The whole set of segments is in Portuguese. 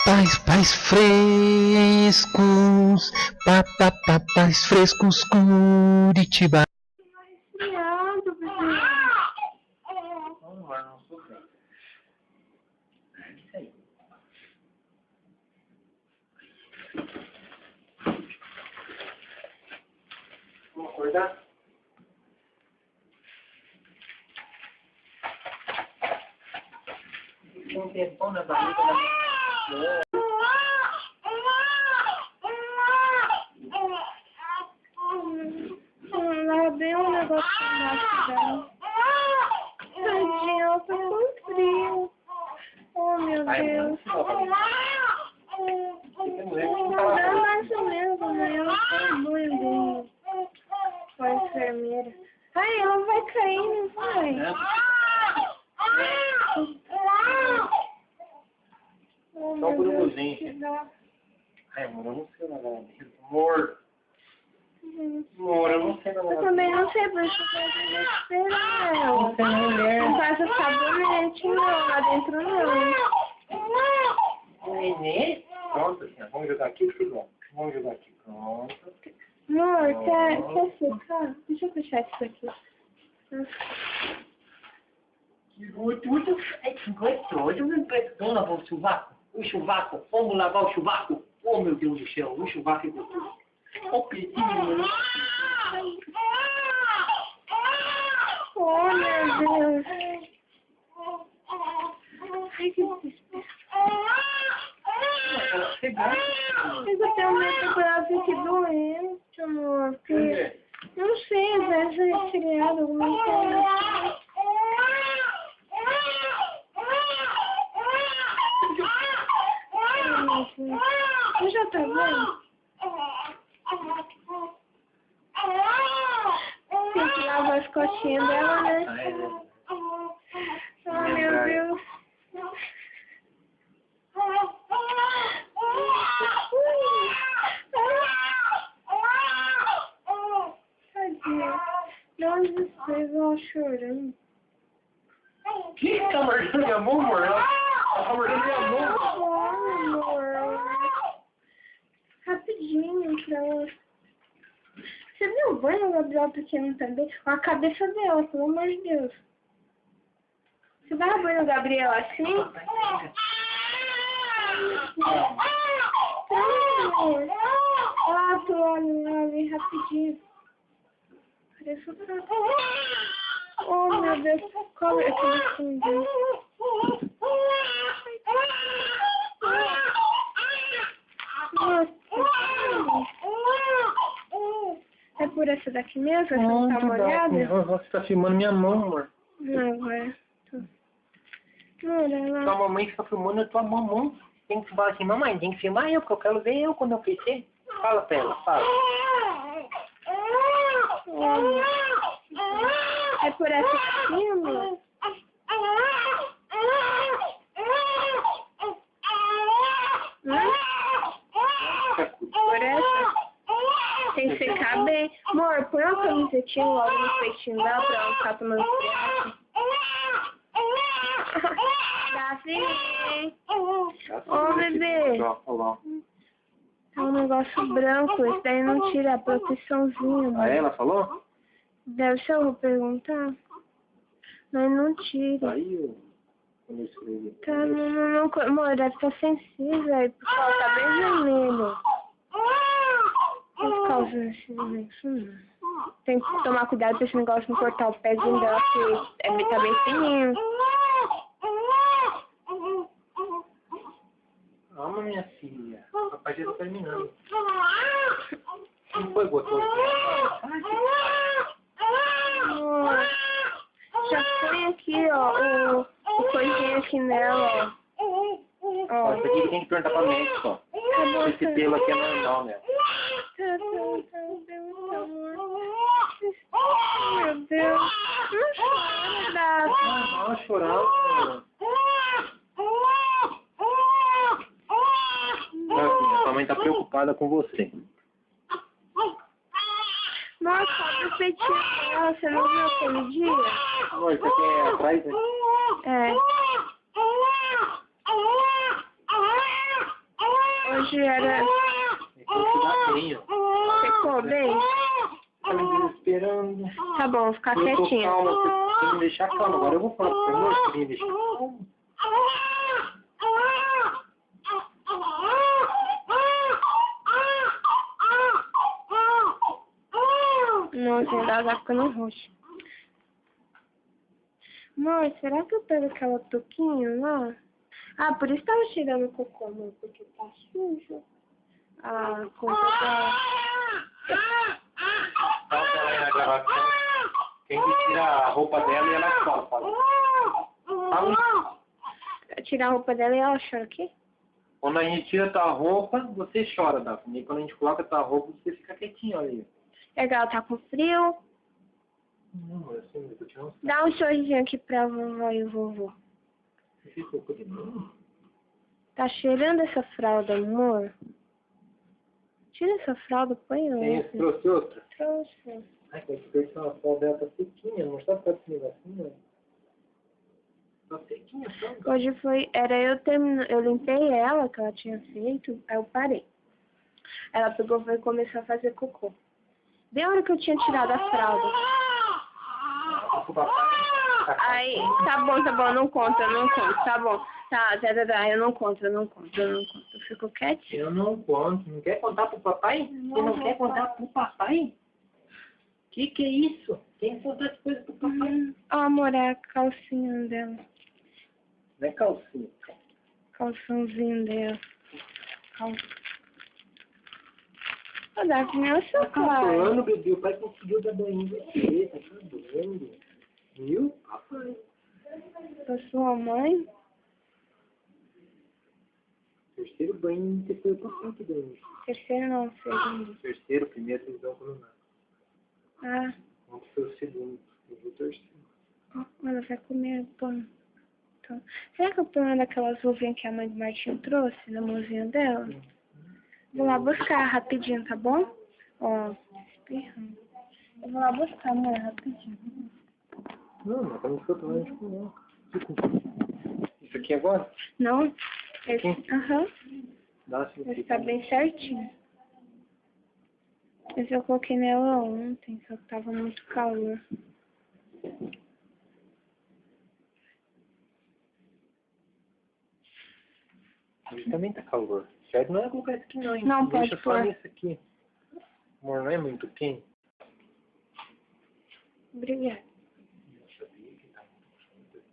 Pais frescos, pais frescos, Curitiba. Criado, bebê. Não, mas não sou bem. É isso aí. Vamos acordar? Tem um tempão na barriga da minha. Lavei um negócio embaixo dela. Tadinha, ela tá com frio. Oh, meu Deus. Não dá mais ou menos, amanhã eu sou banho com a enfermeira. Ai, ela vai cair, não vai? Oh, Só o meu Deus, urubuzinho. que dó. Ai, amor, eu não sei nadar. Amor, eu não sei nadar. Eu também não sei, por isso que eu vou esperar ela. Você é mulher. Não passa sabonete, não, lá dentro não. Nenê? Pronto, assim, ó. Vamos jogar aqui, filho. Vamos jogar aqui. Pronto. Amor, quer secar? Deixa eu fechar isso aqui. Que gostoso. Ai, que gostoso. Vamos lavar o chuvaco? O chuvaco. Vamos lavar o chuvaco? Oh, meu Deus do céu. O chuvaco é gostoso. Olha o peitinho, né? Oh, meu Deus. Ai, que desespero. Mas eu tenho medo que ela fique doente, amor. Porque, não sei, às vezes é resfriado, alguma coisa. Você já tá vendo? Tem que lavar as coxinhas dela, né? Oh, meu Deus. Tadinha. Não desespero, ela chorando. Que tá mordendo minha mão, amor? Ela tá mordendo minha mão. Oh, amor. Rapidinho, então. Você viu o banho do Gabriel pequeno também? A cabeça dela, pelo amor de Deus. Você dá banho no Gabriel assim? Amor. Ah, tô ali rapidinho. Parece um saco. Oh, meu Deus. Cobre aqui no fundinho. Nossa. É por essa daqui mesmo? Essa não tá molhada? Você tá filmando minha mão, amor. Não, agora. Amor, Sua ela... mamãe está filmando a tua mamão. Tem que falar assim, mamãe, tem que filmar eu, porque eu quero ver eu quando eu crescer. Fala pra ela, fala. É por essa daqui, amor? Por essa? Tem que secar bem. Amor, põe uma camisetinha logo no peitinho dela pra ela ficar tomando friagem. Davi! Ô, bebê! Tá um negócio branco, esse daí não tira a proteçãozinha. Ah, ela falou? Deve ser, eu vou perguntar. Mas não tira. Aí eu... Quando eu escrevi. Tá, não, amor, deve estar sensível aí, porque ela tá bem vermelho. Por causa desse negócio. Tem que tomar cuidado pra esse negócio não cortar o pezinho dela, porque tá bem fininho. Calma, minha filha. O papai já tá terminando. Não foi gostoso? Amor, já põe aqui, ó, o coisinho aqui nela, ó. Ó, isso aqui tem que perguntar pra médico, ó. Tá bom, Esse pelo aqui é normal, né? Tá, amor. Meu Deus. Não chora, Davi. Não, chorando. Sua mãe tá preocupada com você. Nossa, olha o peitinho dela, você não viu aquele dia? Amor, isso aqui é atrás, né? É. hoje era... Ficou tudo bem, ó. Ficou bem? Tá me desesperando. Tá bom, vou ficar Eu tô quietinha. calma, você tem que me deixar calma. Agora eu vou falar pro senhor, você tem que me deixar calma. Nossa, ela tá ficando roxa. Amor, será que eu pego aquela touquinha lá? Ah, por isso tava tirando o cocô, amor, porque tá sujo. Ah, coisa da... Fala pra ela aí na gravação. Tem que tirar a roupa dela e ela chora, fala. Fala. Tirar a roupa dela e ela chora aqui? Quando a gente tira tua roupa, você chora, Daphne. E quando a gente coloca tua roupa, você fica quietinho ali. É que ela tá com frio. Não, eu sei, eu tô tirando. Dá um sorrisinho aqui pra vovó e o vovô. Você ficou com ele. Tá cheirando essa fralda, amor? Tira essa fralda, põe Tem, outra. trouxe outra? Trouxe. Ai, que a a foto dela tá sequinha, não sabe ficar assim, negocinho? Tá sequinha, só. Hoje foi... Eu limpei ela, que ela tinha feito, aí eu parei. Ela pegou e começou a fazer cocô. Bem a hora que eu tinha tirado a fralda. Aí, tá bom, não conta, tá bom. Tá, eu não conto. Eu fico quietinha. Eu não conto. Não quer contar pro papai? Você não quer contar pro papai? Que é isso? Quem conta as coisas pro papai? Ó, amor, é a calcinha dela. Não é calcinha. Calçãozinho dela. Ô, Daphne, é o seu Tá pai. acabando, bebê. O pai conseguiu dar banho em você. Tá acabando. Viu? Papai. Da sua mãe? Terceiro banho, você foi o papai que deu. Terceiro não, segundo. Terceiro, primeiro, eles dão quando nada. Ah, Ontem foi o segundo. Eu vou terceiro. ela vai comer pão. Então, será que eu ponho daquelas luvinhas que a mãe do Martinho trouxe na mãozinha dela? Vou lá buscar rapidinho, tá bom? Ó, espirrando. Eu vou lá buscar, mãe, rapidinho. Não, mas quando for tomar, a gente coloca. Isso aqui agora? Não? Esse, aham. Dá assim. Esse tá bem certinho. Esse eu coloquei nela ontem, só que tava muito calor. Hoje também tá calor. Certo? Não é colocar isso aqui não, hein? Não, Deixa pode só pôr. nesse aqui. Amor, não é muito quente? Obrigada. Eu sabia que tá muito quente.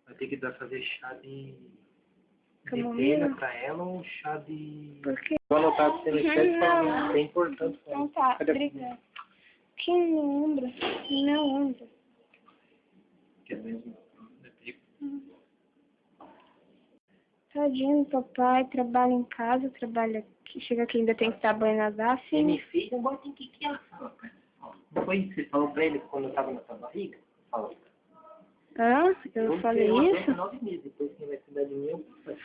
Vai ter que fazer chá de Camomila? pena pra ela ou chá de... Por quê? Vou anotar pra você no chat pra Não. mim. É importante pra Então mim. tá, Cadê a obrigada. Quem não lembra? Não lembra. que é mesmo? Tadinho do papai, trabalha em casa, trabalha aqui, chega aqui ainda tem que dar banho na Você Daphne. me fez um bote em que ela fala, cara. Não foi isso que você falou pra ele quando eu tava na sua barriga? Fala. Hã? Eu falei isso? 9 meses, depois quem vai cuidar de mim é o papai.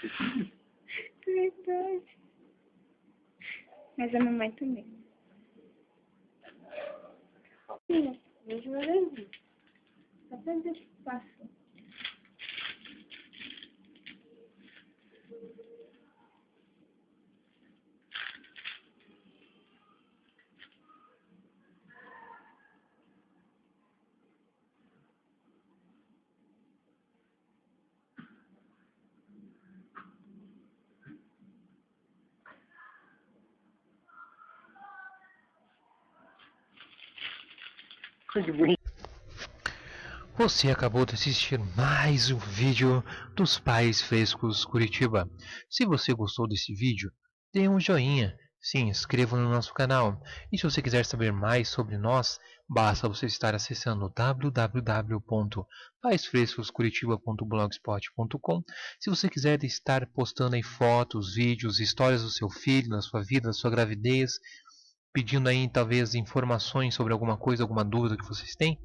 Verdade. Mas a mamãe também. Vejo meu desenho. Só pra ver se passa. Que bonito. Você acabou de assistir mais um vídeo dos Pais Frescos Curitiba. Se você gostou desse vídeo, dê um joinha, se inscreva no nosso canal. E se você quiser saber mais sobre nós, basta você estar acessando www.paisfrescoscuritiba.blogspot.com. Se você quiser estar postando aí fotos, vídeos, histórias do seu filho, da sua vida, da sua gravidez, pedindo aí talvez informações sobre alguma coisa, alguma dúvida que vocês têm,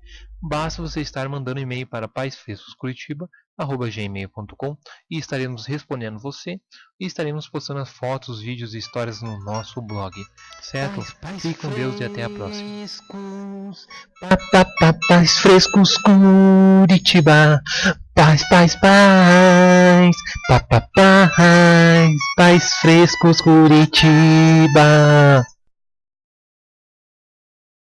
basta você estar mandando e-mail para paisfrescoscuritiba@gmail.com e estaremos respondendo você e estaremos postando as fotos, vídeos e histórias no nosso blog, certo? Fique com Deus e até a próxima. Pais Frescos Curitiba. Paz, paz, paz. Paz, Pais Frescos Curitiba.